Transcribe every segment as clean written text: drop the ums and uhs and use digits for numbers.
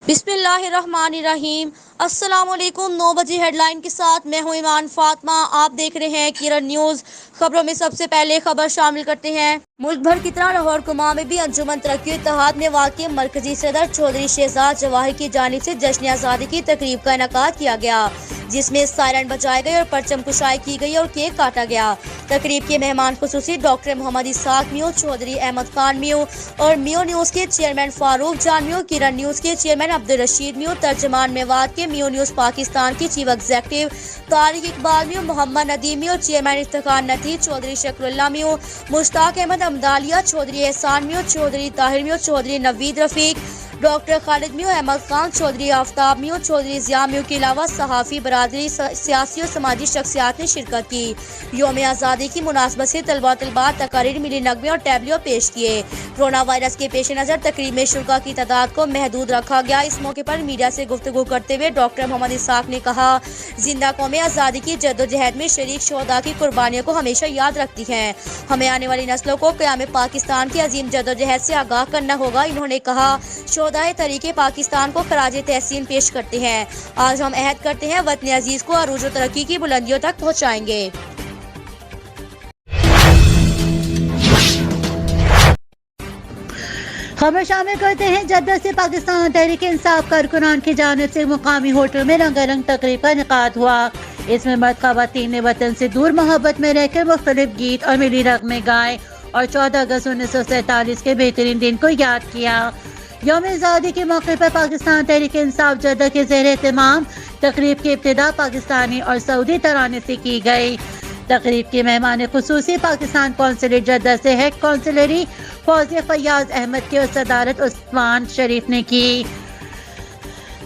बिस्मिल्लाहिर्रहमानिर्रहीम। अस्सलाम वालेकुम। 9 बजे हेडलाइन के साथ मैं हूं ईमान फातिमा। आप देख रहे हैं किरण न्यूज़। खबरों में सबसे पहले खबर शामिल करते हैं। मुल्क भर की तरह लाहौर कुमा में भी अंजुमन तरक्की इत्तेहाद में वाक़ मरकजी सदर चौधरी शहजाद जवाहिर की जानिब से जश्न आज़ादी की तकरीब का इनेकाद किया गया, जिसमें सायरन बजाए गए और परचम कुशाई की गई और केक काटा गया। तकरीब के मेहमान खुसूसी डॉक्टर मोहम्मद इसाक मियां, चौधरी अहमद खान मियां और मियां न्यूज़ के चेयरमैन फारूक जान मियां, किरण न्यूज़ के चेयरमैन अब्दुल रशीद मियां, तर्जमान मेवात के मियां न्यूज़ पाकिस्तान की चीफ एग्जीक्यूटिव तारिक इकबाल मियां, मोहम्मद नदीम मियां, चेयरमैन इफ्तिखार नथी, चौधरी शकरुल्लाह मियां, मुश्ताक अहमद अमदालिया, चौधरी एहसान मियां, चौधरी ताहिर मियां, चौधरी नवीद रफीक, डॉक्टर खालिद मियां, अहमद खान, चौधरी आफ्ताब मियां, चौधरी जिया मियां के अलावा सहाफ़ी बरादरी, सियासी और समाजी शख्सियात ने शिरकत की। यौम आज़ादी की मुनासबत से तलबा तलबात तकारीर, मिली नगमे और टैबलियो पेश किए। कोरोना वायरस के पेश नज़र तकरीब में शुरका की तादाद को महदूद रखा गया। इस मौके पर मीडिया से गुफ्तगू करते हुए डॉक्टर मोहम्मद इसाक ने कहा, जिंदा कौमें आज़ादी की जद्दोजहद में शरीक शोहदा की कुर्बानियों को हमेशा याद रखती हैं। हमें आने वाली नस्लों को क़याम पाकिस्तान की अजीम जद्दोजहद से आगाह करना होगा। इन्होंने कहा, शोहदाए तरीके पाकिस्तान को खराज तहसीन पेश करते हैं। आज हम अहद करते हैं वतन अजीज को अरूज व तरक्की की बुलंदियों तक पहुँचाएंगे। खबर शामिल करते हैं। जद्दा से पाकिस्तान तहरीक इंसाफ कारकुनान की जानिब से मुकामी होटल में रंगारंग तकरीब का इनेकाद हुआ। इसमें मर्द खवातीन ने वतन से दूर मोहब्बत में रहकर मुख्तलिफ गीत और मिली नगमे गाए और 14 अगस्त 1947 के बेहतरीन दिन को याद किया। यौम आज़ादी के मौके पर पाकिस्तान तहरीक इंसाफ जद्दा के ज़ेर एहतमाम तकरीब की इब्तिदा पाकिस्तानी और सऊदी तराने से की गई। तकरीब के मेहमान खुसूसी पाकिस्तान कौंसलेट जद्दा से हेड कौंसलरी फौजिया फैयाज अहमद की सदारत उस्मान शरीफ ने की।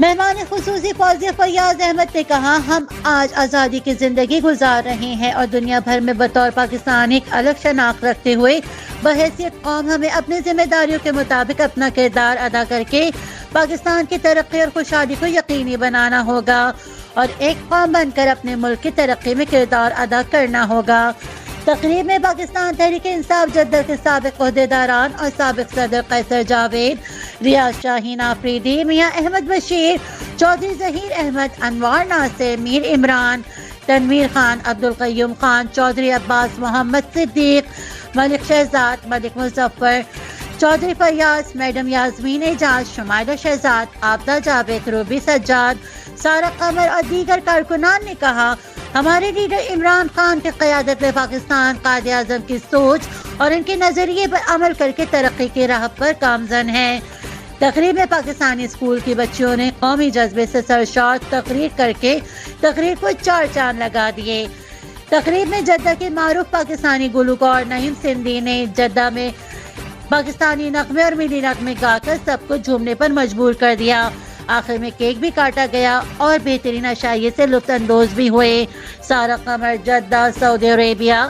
मेहमान खुसूसी फौजिया फैयाज अहमद ने कहा, हम आज आज़ादी की ज़िंदगी गुजार रहे हैं और दुनिया भर में बतौर पाकिस्तान एक अलग शनाख्त रखते हुए बहैसियत कौम हमें अपनी जिम्मेदारियों के मुताबिक अपना किरदार अदा करके पाकिस्तान की तरक्की और खुशहाली को यकीनी बनाना होगा और एक कौम बनकर अपने मुल्क की तरक्की में किरदार अदा करना होगा। तकरीब में पाकिस्तान तहरीक इंसाफ जद्दा के साबिक ओहदेदारान और साबिक सदर कैसर जावेद, रियाज शाहीन आफरीदी, मियां अहमद बशीर, चौधरी जहीर अहमद, अनवार नासिर, मीर इमरान, तनवीर खान, अब्दुल कय्यूम खान, चौधरी अब्बास, मोहम्मद सिद्दीक, मलिक शहजाद, मलिक मुजफ्फर, चौधरी फैयाज, मैडम यास्मीन एजाज, शुमाइला शहजाद, आबदा जावेद, रूबी सज्जाद, सारा कमर और दीगर कारकुनान ने कहा, हमारे लीडर इमरान खान की क़यादत में पाकिस्तान कायदे आज़म की सोच और इनके नज़रिए पर अमल करके तरक्की की राह पर गामज़न है। तकरीब में पाकिस्तानी स्कूल की बच्चियों ने कौमी जज्बे से सरशार तकरीर करके तकरीर को 4 चांद लगा दिए। तकरीब में जद्दा के मारूफ पाकिस्तानी गुलूकार नईम सिंधी ने जद्दा में पाकिस्तानी नगमे और मिली नगमे गाकर सबको झूमने पर मजबूर कर दिया। आखिर में केक भी काटा गया और बेहतरीन अशाइये से लुत्फ अंदोज भी हुए। सारा कमर, जद्दा, सऊदी अरेबिया।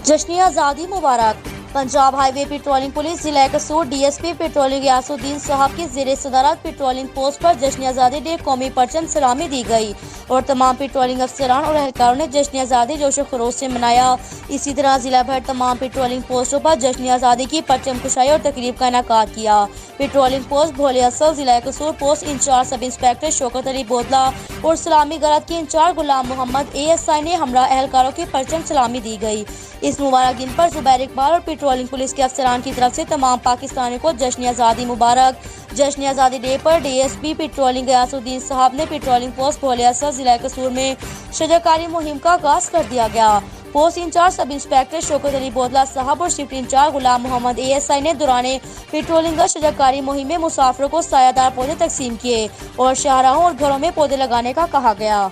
जश्न आज़ादी मुबारक। पंजाब हाईवे पेट्रोलिंग पुलिस जिला कसूर डीएसपी पेट्रोलिंग यासुद्दीन साहब की ज़ेरे सदारत पेट्रोलिंग पोस्ट पर जश्न आज़ादी डे कौमी परचम सलामी दी गई और तमाम पेट्रोलिंग अफसरान और एहलकारों ने जश्न आज़ादी जोश व खरोश से मनाया। इसी तरह जिला भर तमाम पेट्रोलिंग पोस्टों पर जश्न आज़ादी की परचम कुशाई और तकरीब का इनेकाद किया। पेट्रोलिंग पोस्ट भोले असल जिला कसूर post in charge sub inspector Shaukat Ali Bodla और सलामी गरत के इंचार्ज गुलाम मोहम्मद ASI ने हमरा एहलकारों की परचम सलामी दी गई। इस मुबारक दिन पर जुबैर इकबाल और पेट्रोलिंग पुलिस के अफसरान की तरफ से तमाम पाकिस्तानियों को जश्न आज़ादी मुबारक। जश्न आज़ादी डे पर डीएसपी पेट्रोलिंग यासुद्दीन साहब ने पेट्रोलिंग पोस्ट भोले असल जिला कसूर में शजरकारी मुहिम का आगाज कर दिया गया। Post in charge sub inspector Shaukat Ali Bodla साहब और शिफ्ट इंचार्ज गुलाम मोहम्मद ASI ने दौरान पेट्रोलिंग शजरकारी मुहिम में मुसाफिरों को सायादार पौधे तकसीम किए और शाहराहों और घरों में पौधे लगाने का कहा गया।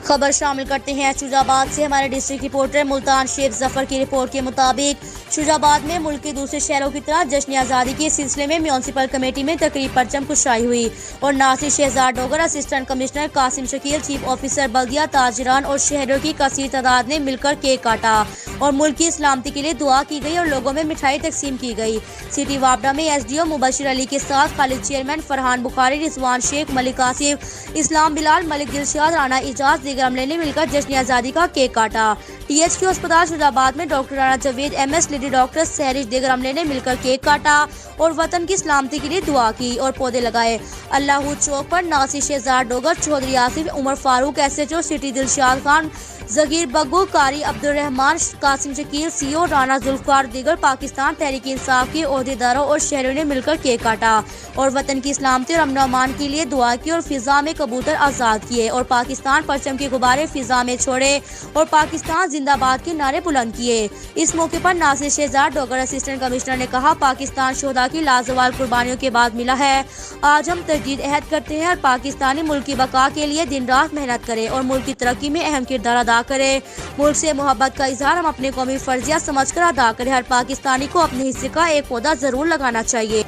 खबर शामिल करते हैं शुजाबाद से। हमारे डिस्ट्रिक्ट रिपोर्टर मुल्तान शेख जफर की रिपोर्ट के मुताबिक शुजाबाद में मुल्क के दूसरे शहरों की तरह जश्न आज़ादी के सिलसिले में म्यूनसिपल कमेटी में तकरीब परचम कुशाई हुई और Nasir Shahzad Dogar, assistant commissioner Qasim Shakeel, chief officer बल्दिया, ताजिरान और शहरों की कसीर तादाद ने मिलकर केक काटा اور ملک کی سلامتی کے لیے دعا کی گئی اور لوگوں میں مٹھائی تقسیم کی گئی۔ سٹی وابڈا میں SDO مبشر علی کے ساتھ خالد چیئرمین فرحان بخاری، رضوان شیخ، ملک آصف، اسلام بلال، ملک دلشاد، رانا اعجاز، دیگر عملے نے مل کر جشن آزادی کا کیک کاٹا۔ THQ اسپتال شجاع آباد میں doctor Rana Javed MS، lady doctor Sehrish, دیگر عملے نے مل کر کیک کاٹا اور وطن کی سلامتی کے لیے دعا کی اور پودے لگائے۔ اللہ چوک پر ناصر شہزاد ڈوگر، چودھری آصف، عمر فاروق SHO، سٹی دلشاد خان، ظہیر بگو، قاری عبد الرحمان، قاسم شکیل CO، رانا ذوالفقار، دیگر پاکستان تحریک انصاف کے عہدیداروں اور شہریوں نے مل کر کیک کاٹا اور وطن کی سلامتی اور امن و امان کے لیے دعا کی اور فضا میں کبوتر آزاد کیے اور پاکستان پرچم کے غبارے فضا میں چھوڑے اور پاکستان زندہ باد کے نعرے بلند کیے۔ اس موقع پر ناصر شہزاد ڈوگر اسسٹنٹ کمشنر نے کہا، پاکستان شہداء کی لازوال قربانیوں کے بعد ملا ہے۔ آج ہم تجدید عہد کرتے ہیں اور پاکستانی ملک کی بقا کے لیے دن رات محنت کرے اور ملک کی ترقی میں اہم کردار ادا کرے۔ ملک سے محبت کا اظہار ہم اپنے قومی فرضیہ سمجھ کر ادا کریں۔ ہر پاکستانی کو اپنے حصے کا ایک پودا ضرور لگانا چاہیے۔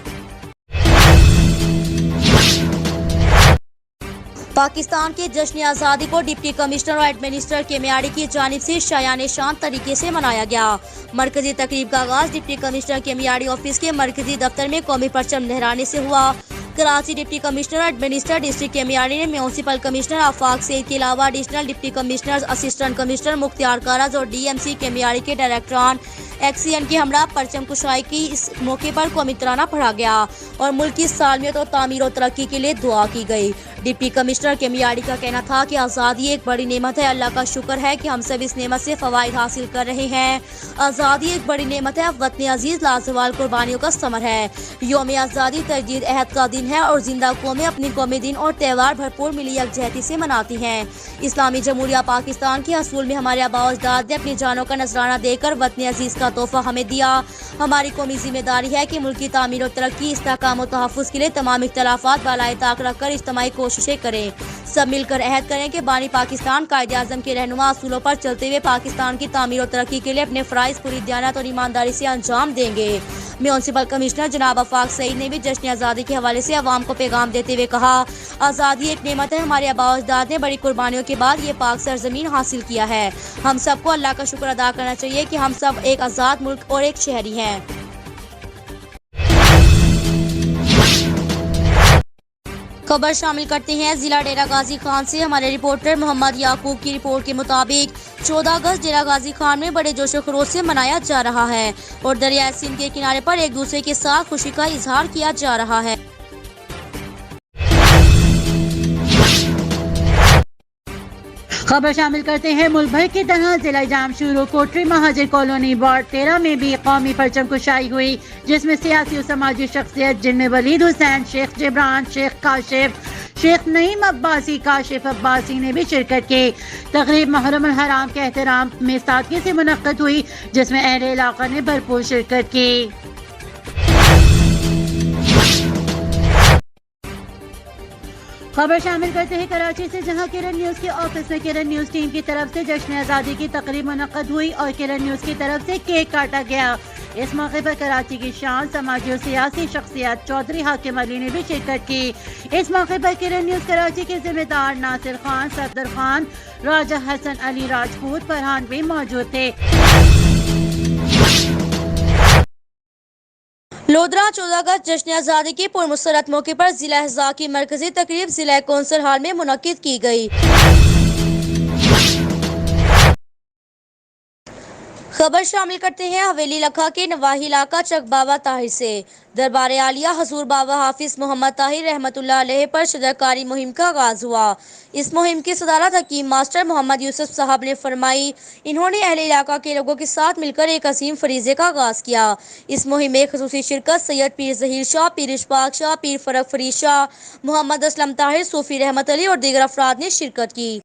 پاکستان کے جشن آزادی کو ڈپٹی کمشنر اور ایڈمنسٹریٹر کیمیاڑی کی جانب سے شایان شان طریقے سے منایا گیا۔ مرکزی تقریب کا آغاز ڈپٹی کمشنر کیمیاڑی آفس کے مرکزی دفتر میں قومی پرچم لہرانے سے ہوا۔ کراچی ڈپٹی کمشنر اور ایڈمنسٹریٹر ڈسٹرکٹ کیمیاڑی نے میونسپل کمشنر آفاق سعید کے علاوہ additional deputy commissioners, assistant commissioner, مختار کارز اور DMC کیمیاڑی کے ڈائریکٹران XCN کے ہمراہ پرچم کشائی کی۔ اس موقع پر قومی ترانہ پڑھا گیا اور ملک کی سالمیت اور تعمیر و ترقی کے لیے دعا کی گئی۔ ڈپٹی کمشنر کیمیاڑی کا کہنا تھا کہ آزادی ایک بڑی نعمت ہے، اللہ کا شکر ہے کہ ہم سب اس نعمت سے فوائد حاصل کر رہے ہیں۔ آزادی ایک بڑی نعمت ہے، وطن عزیز لازوال قربانیوں کا ثمر ہے۔ یوم آزادی تجدید عہد کا دن ہے اور زندہ قومیں اپنی قومی دن اور تہوار بھرپور ملی یکجہتی سے مناتی ہیں۔ اسلامی جمہوریہ پاکستان کے حصول میں ہمارے آباء و اجداد نے اپنی جانوں کا نذرانہ دے کر وطن عزیز کا تحفہ ہمیں دیا۔ ہماری قومی ذمہ داری ہے کہ ملک کی تعمیر و ترقی، استحکام و تحفظ کے لیے تمام اختلافات بالائے طاق رکھ کر اجتماعی کوششیں کریں۔ سب مل کر عہد کریں کہ بانی پاکستان قائد اعظم کے رہنما اصولوں پر چلتے ہوئے پاکستان کی تعمیر و ترقی کے لیے اپنے فرائض پوری دیانت اور ایمانداری سے انجام دیں گے۔ میونسپل کمشنر جناب آفاق سعید نے بھی جشن آزادی کے حوالے سے عوام کو پیغام دیتے ہوئے کہا، آزادی ایک نعمت ہے، ہمارے آباء و اجداد نے بڑی قربانیوں کے بعد یہ پاک سرزمین حاصل کیا ہے۔ ہم سب کو اللہ کا شکر ادا کرنا چاہیے کہ ہم سب ایک آزاد ملک اور ایک شہری ہیں۔ خبر شامل کرتے ہیں ضلع ڈیرہ غازی خان سے۔ ہمارے رپورٹر محمد یعقوب کی رپورٹ کے مطابق 14 اگست ڈیرہ غازی خان میں بڑے جوش و خروش سے منایا جا رہا ہے اور دریائے سندھ کے کنارے پر ایک دوسرے کے ساتھ خوشی کا اظہار کیا جا رہا ہے۔ خبر شامل کرتے ہیں ملک بھر کی طرح ضلع جامشورو کوٹری مہاجر کالونی وارڈ 13 میں بھی قومی پرچم کشائی ہوئی، جس میں سیاسی و سماجی شخصیت جن میں ولید حسین، شیخ جبران، شیخ کاشف، شیخ نعیم عباسی، کاشف عباسی نے بھی شرکت کی۔ تقریب محرم الحرام کے احترام میں سادگی سے منعقد ہوئی، جس میں اہل علاقہ نے بھرپور شرکت کی۔ خبر شامل کرتے ہیں کراچی سے، جہاں کرن نیوز کے آفس میں کرن نیوز ٹیم کی طرف سے جشن آزادی کی تقریب منعقد ہوئی اور کرن نیوز کی طرف سے کیک کاٹا گیا۔ اس موقع پر کراچی کی شان سماجی اور سیاسی شخصیت چودھری حاکم علی نے بھی شرکت کی۔ اس موقع پر کرن نیوز کراچی کے ذمہ دار ناصر خان، صفدر خان، راجہ حسن علی راجپوت، فرحان بھی موجود تھے۔ لودھرا 14 اگست جشن آزادی کے پرمسرت موقع پر ضلع احزاب کی مرکزی تقریب ضلع کونسل ہال میں منعقد کی گئی۔ خبر شامل کرتے ہیں حویلی لکھا کے نواحی علاقہ چک بابا طاہر سے۔ دربار عالیہ حضور بابا حافظ محمد طاہر رحمۃ اللہ علیہ پر شجرکاری مہم کا آغاز ہوا۔ اس مہم کی صدارت حکیم ماسٹر محمد یوسف صاحب نے فرمائی۔ انہوں نے اہل علاقہ کے لوگوں کے ساتھ مل کر ایک عظیم فریضے کا آغاز کیا۔ اس مہم میں خصوصی شرکت سید پیر ظہیر شاہ، پیر اشفاق شاہ، پیر فرق فرید شاہ، محمد اسلم طاہر، صوفی رحمت علی اور دیگر افراد نے شرکت کی۔